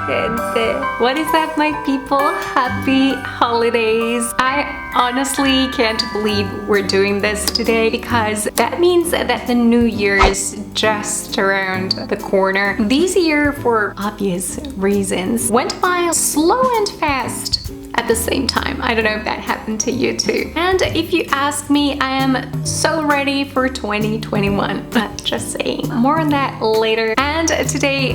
second. What is that, my people? Happy holidays. I honestly can't believe we're doing this today because that means that the new year is just around the corner. This year, for obvious reasons, went by slow and fast at the same time. I don't know if that happened to you too. And if you ask me, I am so ready for 2021. Just saying. More on that later. And today,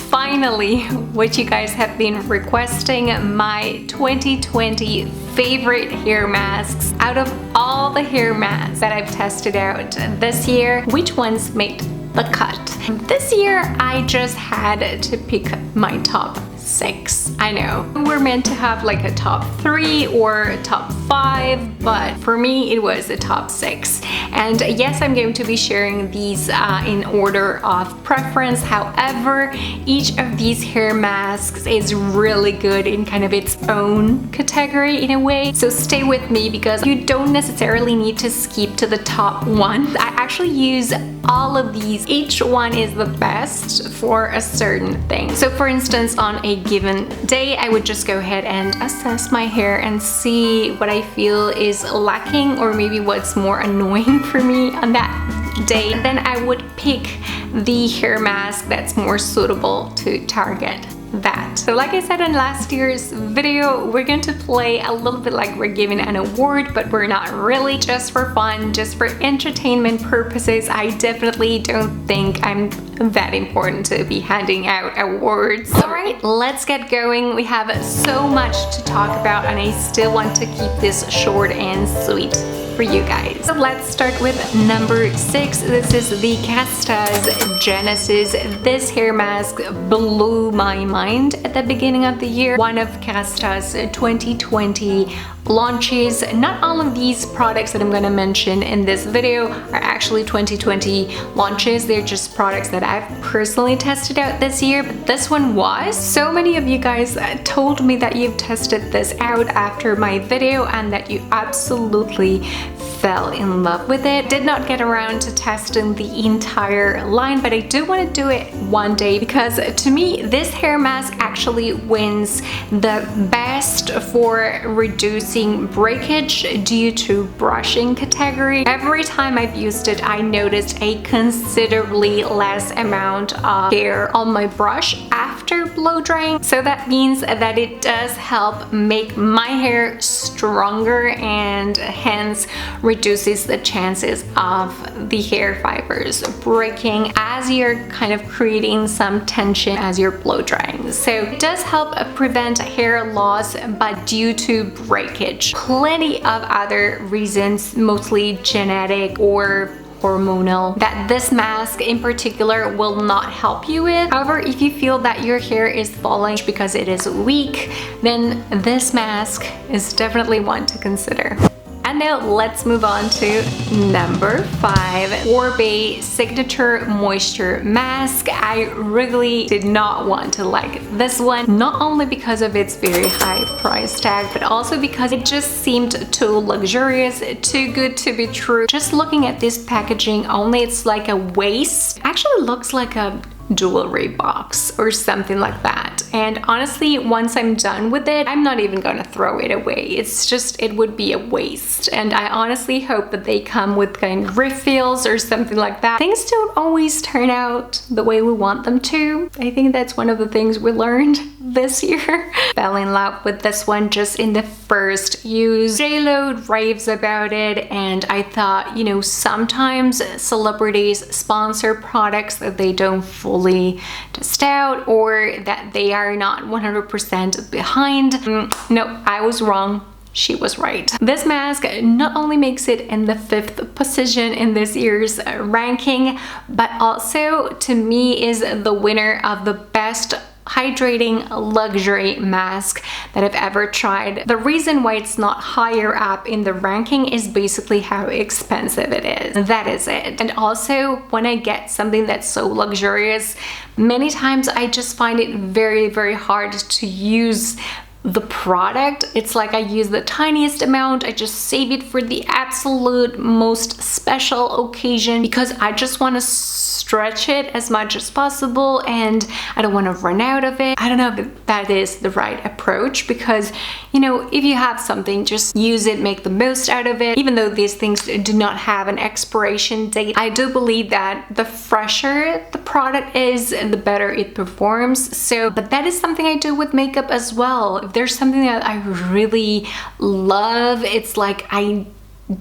finally, what you guys have been requesting, my 2020 favorite hair masks. Out of all the hair masks that I've tested out this year, which ones made the cut? This year, I just had to pick my top 6. I know we're meant to have like a top 3 or a top 5, but for me it was a top 6. And yes, I'm going to be sharing these in order of preference. However, each of these hair masks is really good in kind of its own category in a way. So stay with me because you don't necessarily need to skip to the top one. I actually use all of these. Each one is the best for a certain thing. So for instance, on a given day, I would just go ahead and assess my hair and see what I feel is lacking or maybe what's more annoying for me on that day. Then I would pick the hair mask that's more suitable to target that. So like I said in last year's video, we're going to play a little bit like we're giving an award, but we're not really, just for fun, just for entertainment purposes. I definitely don't think I'm that important to be handing out awards. Alright, let's get going. We have so much to talk about and I still want to keep this short and sweet for you guys. So let's start with number 6. This is the Castas Genesis. This hair mask blew my mind at the beginning of the year. One of Castas 2020 launches. Not all of these products that I'm going to mention in this video are actually 2020 launches. They're just products that I've personally tested out this year, but this one was. So many of you guys told me that you've tested this out after my video and that you absolutely fell in love with it. Did not get around to testing the entire line, but I do want to do it one day because to me this hair mask actually wins the best for reducing breakage due to brushing category. Every time I've used it, I noticed a considerably less amount of hair on my brush after blow drying. So that means that it does help make my hair stronger and hence reduces the chances of the hair fibers breaking as you're kind of creating some tension as you're blow drying. So it does help prevent hair loss, but due to breakage. Plenty of other reasons, mostly genetic or hormonal, that this mask in particular will not help you with. However, if you feel that your hair is falling because it is weak, then this mask is definitely one to consider. And now let's move on to number 5, Oribe Signature Moisture Mask. I really did not want to like this one, not only because of its very high price tag, but also because it just seemed too luxurious, too good to be true. Just looking at this packaging only, it's like a waist. Actually looks like a jewelry box or something like that. And honestly, once I'm done with it, I'm not even gonna throw it away. It's just, it would be a waste. And I honestly hope that they come with kind of refills or something like that. Things don't always turn out the way we want them to. I think that's one of the things we learned this year. Fell in love with this one just in the first use. J-Lo raves about it, and I thought, you know, sometimes celebrities sponsor products that they don't fully test out or that they are not 100% behind. No, I was wrong. She was right. This mask not only makes it in the 5th position in this year's ranking, but also to me is the winner of the best hydrating luxury mask that I've ever tried. The reason why it's not higher up in the ranking is basically how expensive it is. That is it. And also, when I get something that's so luxurious, many times I just find it very, very hard to use the product. It's like I use the tiniest amount. I just save it for the absolute most special occasion because I just want to stretch it as much as possible and I don't want to run out of it. I don't know if that is the right approach because, you know, if you have something, just use it, make the most out of it. Even though these things do not have an expiration date, I do believe that the fresher the product is, the better it performs. So, but that is something I do with makeup as well. If there's something that I really love, it's like I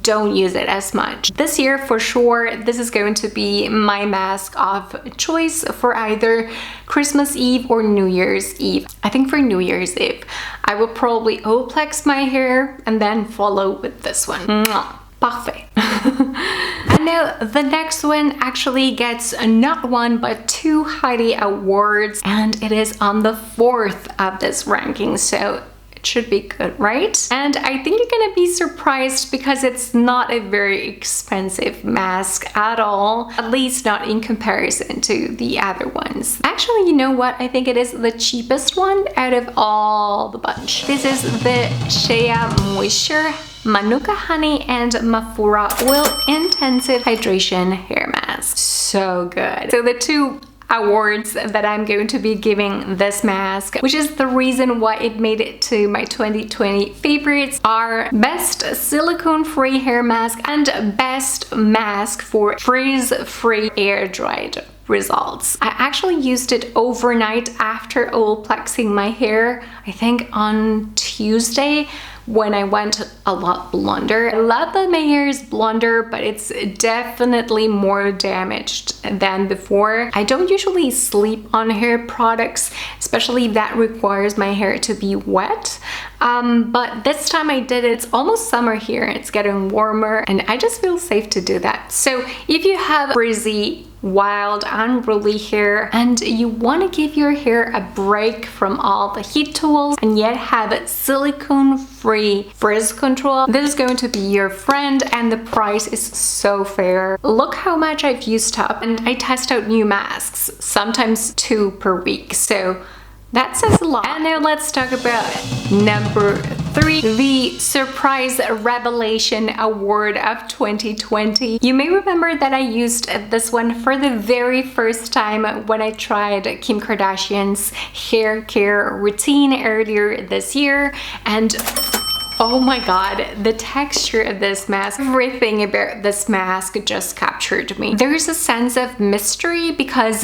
don't use it as much. This year for sure, this is going to be my mask of choice for either Christmas Eve or New Year's Eve. I think for New Year's Eve, I will probably Olaplex my hair and then follow with this one. Mwah. Parfait. And now the next one actually gets not one but 2 Heidi awards, and it is on the 4th of this ranking, so it should be good, right? And I think you're gonna be surprised because it's not a very expensive mask at all, at least not in comparison to the other ones. Actually, you know what? I think it is the cheapest one out of all the bunch. This is the Shea Moisture Manuka Honey and Mafura Oil Intensive Hydration Hair Mask. So good. So the 2 awards that I'm going to be giving this mask, which is the reason why it made it to my 2020 favorites, are Best Silicone-Free Hair Mask and Best Mask for Frizz-Free Air Dried results. I actually used it overnight after Olaplexing my hair, I think on Tuesday, when I went a lot blonder. I love that my hair is blonder, but it's definitely more damaged than before. I don't usually sleep on hair products, especially if that requires my hair to be wet. But this time I did it. It's almost summer here, it's getting warmer, and I just feel safe to do that. So if you have frizzy, wild, unruly hair and you want to give your hair a break from all the heat tools and yet have it silicone-free frizz control, this is going to be your friend, and the price is so fair. Look how much I've used up, and I test out new masks, sometimes 2 per week, so that says a lot. And now let's talk about number 3, the Surprise Revelation Award of 2020. You may remember that I used this one for the very first time when I tried Kim Kardashian's hair care routine earlier this year, and oh my god, the texture of this mask, everything about this mask just captured me. There's a sense of mystery because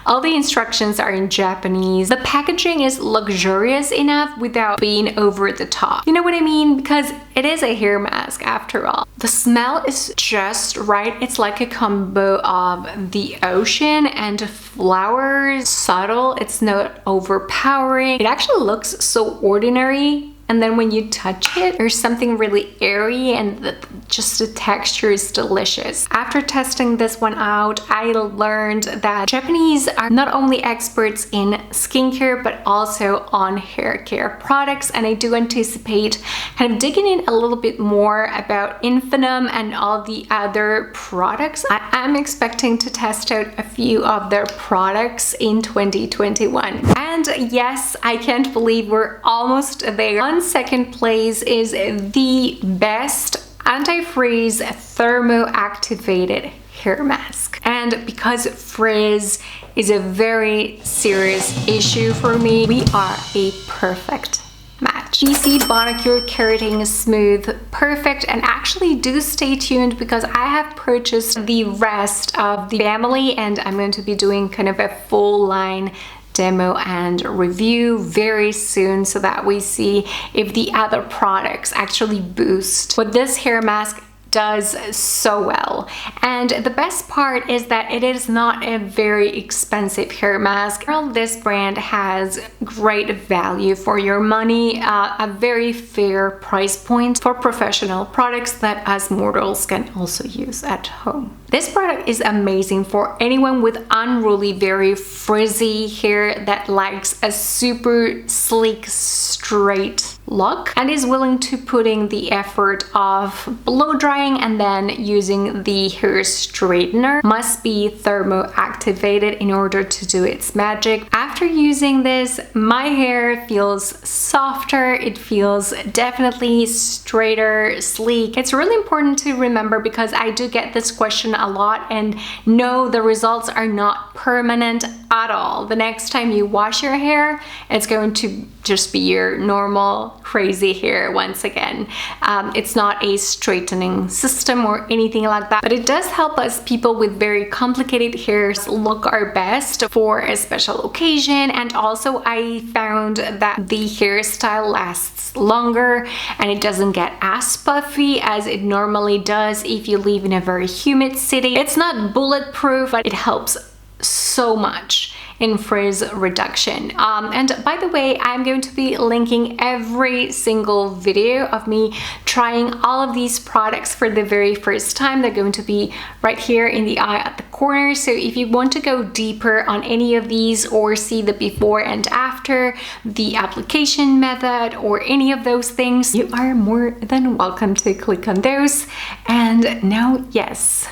all the instructions are in Japanese. The packaging is luxurious enough without being over the top. You know what I mean? Because it is a hair mask after all. The smell is just right. It's like a combo of the ocean and flowers. Subtle, it's not overpowering. It actually looks so ordinary. And then when you touch it, there's something really airy, and just the texture is delicious. After testing this one out, I learned that Japanese are not only experts in skincare, but also on hair care products. And I do anticipate kind of digging in a little bit more about Inphenom and all the other products. I am expecting to test out a few of their products in 2021. And yes, I can't believe we're almost there. On second place is the best anti-freeze thermo-activated hair mask. And because frizz is a very serious issue for me, we are a perfect match. GC Bonacure Keratin Smooth Perfect, and actually do stay tuned because I have purchased the rest of the family and I'm going to be doing kind of a full line demo and review very soon so that we see if the other products actually boost what this hair mask does so well. And the best part is that it is not a very expensive hair mask. This brand has great value for your money, a very fair price point for professional products that us mortals can also use at home. This product is amazing for anyone with unruly, very frizzy hair that likes a super sleek, straight look and is willing to putting the effort of blow drying and then using the hair straightener. Must be thermo activated in order to do its magic. After using this, my hair feels softer, it feels definitely straighter, sleek. It's really important to remember because I do get this question a lot, and no, the results are not permanent at all. The next time you wash your hair, it's going to just be your normal crazy hair once again. It's not a straightening system or anything like that, but it does help us people with very complicated hairs look our best for a special occasion. And also I found that the hairstyle lasts longer and it doesn't get as puffy as it normally does if you live in a very humid city. It's not bulletproof, but it helps so much in frizz reduction. And by the way, I'm going to be linking every single video of me trying all of these products for the very first time. They're going to be right here in the eye at the corner. So if you want to go deeper on any of these or see the before and after, the application method, or any of those things, you are more than welcome to click on those. And now, yes,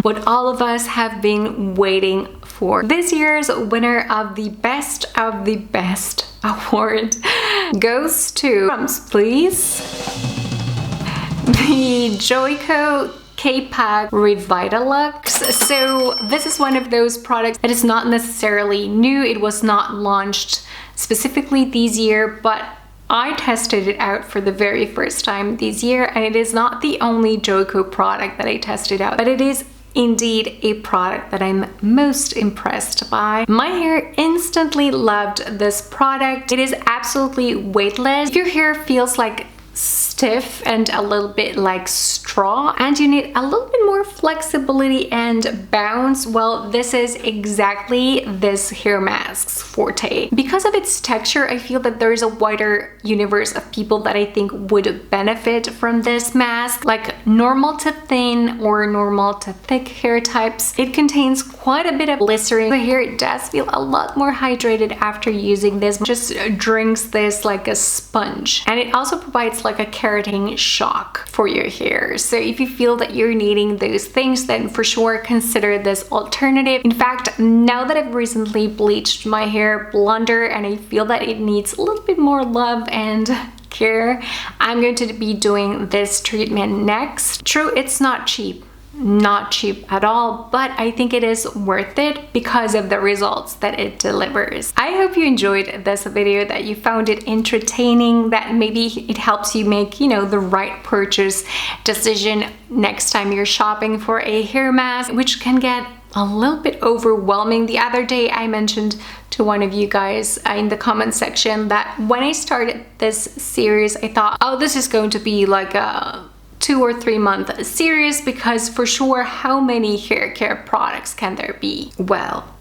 what all of us have been waiting for. This year's winner of the Best award goes to, drums please, the Joico K-Pak Revitaluxe. So this is one of those products that is not necessarily new. It was not launched specifically this year, but I tested it out for the very first time this year, and it is not the only Joico product that I tested out, but it is indeed a product that I'm most impressed by. My hair instantly loved this product. It is absolutely weightless. If your hair feels like stiff and a little bit like straw and you need a little bit more flexibility and bounce, well, this is exactly this hair mask's forte. Because of its texture, I feel that there's a wider universe of people that I think would benefit from this mask, like normal to thin or normal to thick hair types. It contains quite a bit of glycerin. The hair does feel a lot more hydrated after using this. Just drinks this like a sponge, and it also provides like a keratin shock for your hair. So if you feel that you're needing those things, then for sure consider this alternative. In fact, now that I've recently bleached my hair blonder and I feel that it needs a little bit more love and care, I'm going to be doing this treatment next. True, it's not cheap at all, but I think it is worth it because of the results that it delivers. I hope you enjoyed this video, that you found it entertaining, that maybe it helps you make, you know, the right purchase decision next time you're shopping for a hair mask, which can get a little bit overwhelming. The other day I mentioned to one of you guys in the comment section that when I started this series, I thought, oh, this is going to be like a 2 or 3 month series, because for sure, how many hair care products can there be? Well,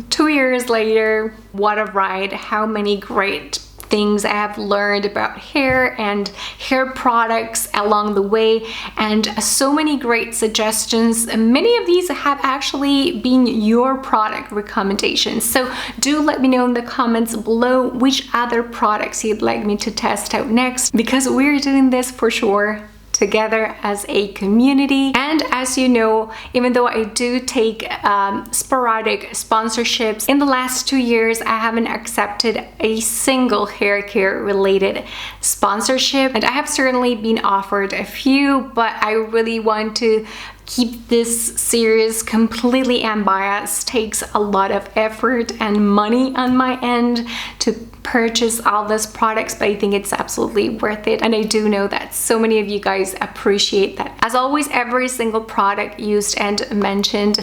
2 years later, what a ride. How many great things I have learned about hair and hair products along the way, and so many great suggestions. Many of these have actually been your product recommendations, so do let me know in the comments below which other products you'd like me to test out next, because we're doing this for sure together as a community. And as you know, even though I do take sporadic sponsorships, in the last 2 years I haven't accepted a single hair care related sponsorship, and I have certainly been offered a few, but I really want to keep this series completely unbiased. Takes a lot of effort and money on my end to purchase all these products, but I think it's absolutely worth it, and I do know that so many of you guys appreciate that. As always, every single product used and mentioned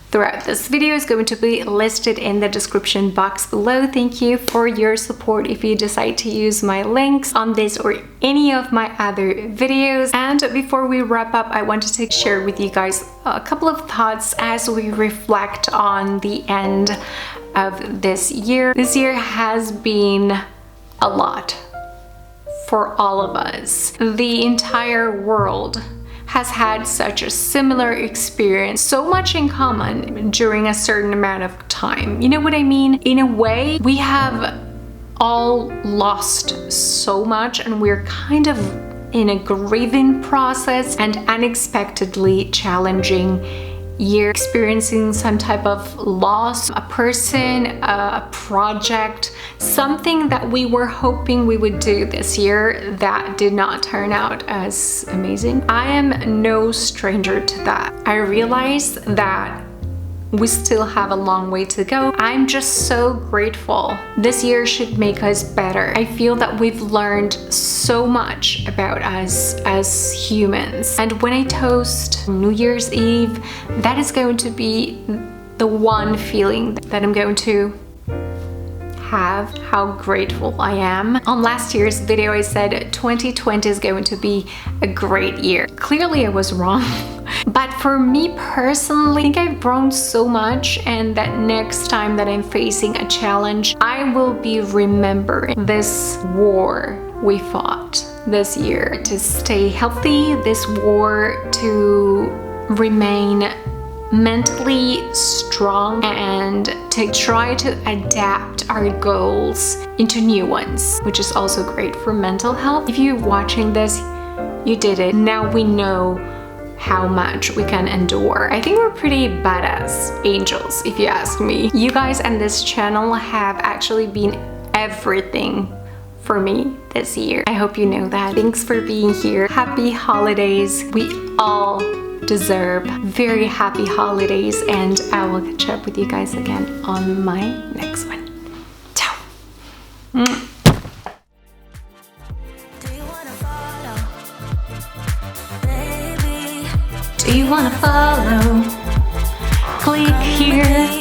throughout this video is going to be listed in the description box below. Thank you for your support if you decide to use my links on this or any of my other videos. And before we wrap up, I wanted to share with you guys a couple of thoughts as we reflect on the end of this year. This year has been a lot for all of us. The entire world has had such a similar experience, so much in common during a certain amount of time. You know what I mean? In a way, we have all lost so much, and we're kind of in a grieving process and unexpectedly challenging year, experiencing some type of loss, a person, a project, something that we were hoping we would do this year that did not turn out as amazing. I am no stranger to that. I realize that we still have a long way to go. I'm just so grateful. This year should make us better. I feel that we've learned so much about us as humans. And when I toast New Year's Eve, that is going to be the one feeling that I'm going to have, how grateful I am. On last year's video, I said 2020 is going to be a great year. Clearly, I was wrong. But for me personally, I think I've grown so much, and that next time that I'm facing a challenge, I will be remembering this war we fought this year to stay healthy, this war to remain mentally strong and to try to adapt our goals into new ones, which is also great for mental health. If you're watching this, you did it. Now we know how much we can endure. I think we're pretty badass angels, if you ask me. You guys and this channel have actually been everything for me this year. I hope you know that. Thanks for being here. Happy holidays. We all deserve very happy holidays, and I will catch up with you guys again on my next one. Ciao. Do you wanna follow? Click here.